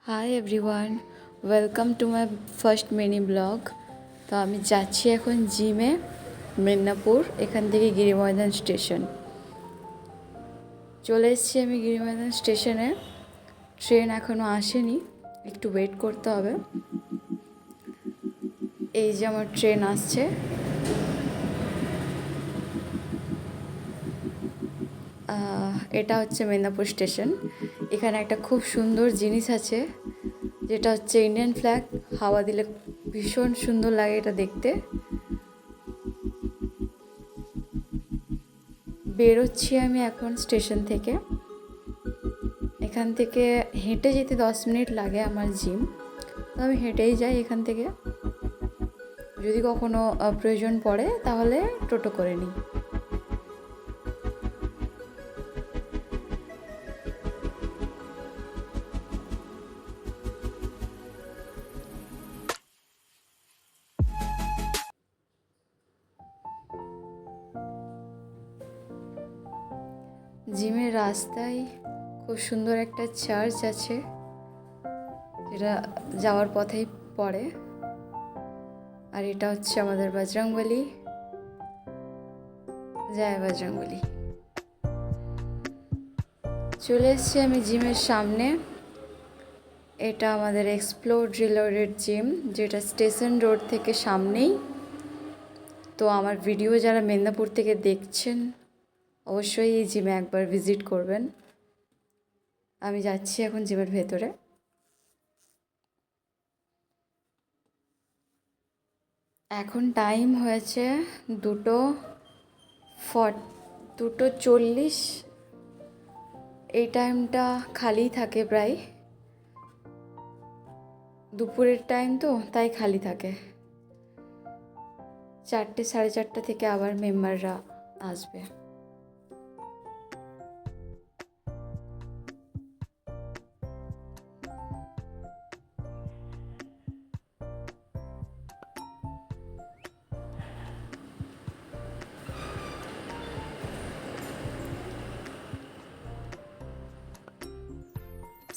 Hi everyone, welcome to my first mini blog. তো আমি যাচ্ছি এখন জিমে, মেদিনীপুর। এখান থেকে গিরিময়দান স্টেশন চলে এসেছি আমি গিরিময়দান স্টেশনে। ট্রেন এখনও আসেনি, একটু ওয়েট করতে হবে। এই যে আমার ট্রেন আসছে। এটা হচ্ছে মেদিনীপুর স্টেশন। এখানে একটা খুব সুন্দর জিনিস আছে, যেটা হচ্ছে ইন্ডিয়ান ফ্ল্যাগ। হাওয়া দিলে ভীষণ সুন্দর লাগে এটা দেখতে। বেরোচ্ছি আমি এখন স্টেশন থেকে। এখান থেকে হেঁটে যেতে 10 মিনিট লাগে আমার জিম। তো আমি হেঁটেই যাই এখান থেকে। যদি কখনো প্রয়োজন পড়ে তাহলে টোটো করে নিই। জিমের রাস্তায় খুব সুন্দর একটা চার্চ আছে, যেটা যাওয়ার পথেই পড়ে। আর এটা হচ্ছে আমাদের বজরংবলী। জয় বজরংবলী। চলে এসেছি আমি জিমের সামনে। এটা আমাদের এক্সপ্লোর রিলোডেড জিম, যেটা স্টেশন রোড থেকে সামনেই। তো আমার ভিডিও যারা মেদিনীপুর থেকে দেখছেন, অবশ্যই এই জিমে একবার ভিজিট করবেন। আমি যাচ্ছি এখন জিমের ভেতরে। এখন টাইম হয়েছে 2:40। এই টাইমটা খালি থাকে প্রায়। দুপুরের টাইম তো, তাই খালি থাকে। 4টে, 4:30 থেকে আবার মেম্বাররা আসবে।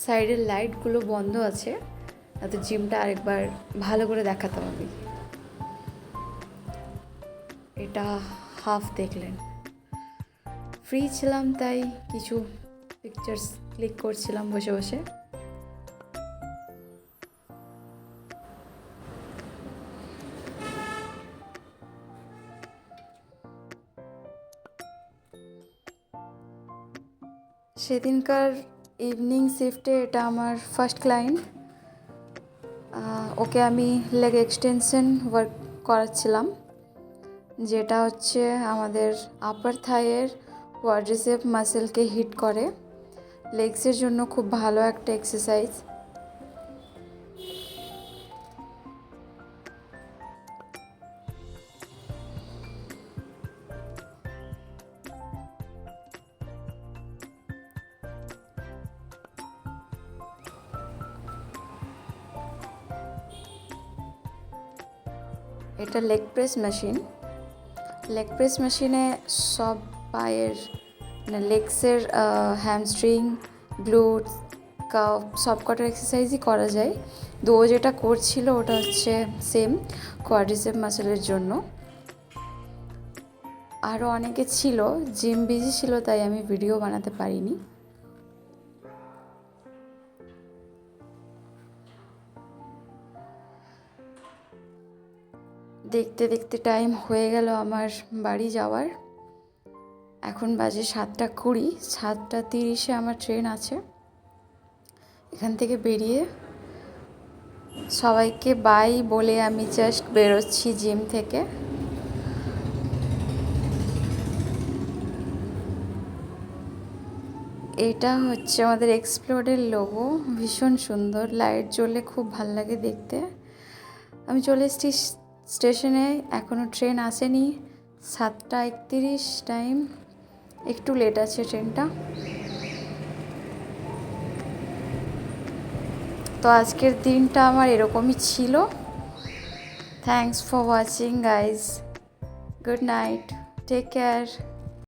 সাইডের লাইটগুলো বন্ধ আছে, তো জিমটা আরেকবার ভালো করে দেখাতাম আমি। এটা হাফ দেখলেন। ফ্রি ছিলাম তাই কিছু পিকচার্স ক্লিক করছিলাম বসে বসে। সেদিনকার ইভিনিং শিফটে এটা আমার ফার্স্ট ক্লায়েন্ট। ওকে আমি লেগ এক্সটেনশন ওয়ার্ক করাচ্ছিলাম, যেটা হচ্ছে আমাদের আপার থাইয়ের কোয়াড্রিসেপ মাসেলকে হিট করে। লেগসের জন্য খুব ভালো একটা এক্সারসাইজ। এটা leg press machine. Leg press মেশিনে সব পায়ের লেগসের হ্যামস্ট্রিং, গ্লুটস, কাফ সব কটার এক্সারসাইজই করা যায়। তো ও যেটা করছিল ওটা হচ্ছে সেম কোয়াড্রিসেপ মাসেলের জন্য। আরও অনেকে ছিল, জিম বিজি ছিল তাই আমি ভিডিও বানাতে পারিনি। দেখতে দেখতে টাইম হয়ে গেল আমার বাড়ি যাওয়ার। এখন বাজে 7:20। 7:30-এ আমার ট্রেন আছে। এখান থেকে বেরিয়ে সবাইকে বাই বলে আমি জাস্ট বেরোচ্ছি জিম থেকে। এটা হচ্ছে আমাদের এক্সপ্লোরের লোগো। ভীষণ সুন্দর, লাইট জ্বললে খুব ভাল লাগে দেখতে। আমি চলে এসেছি স্টেশনে, এখনও ট্রেন আসেনি। 7:31 টাইম, একটু লেট আছে ট্রেনটা। তো আজকের দিনটা আমার এরকমই ছিল। Thanks for watching guys. Good night, take care.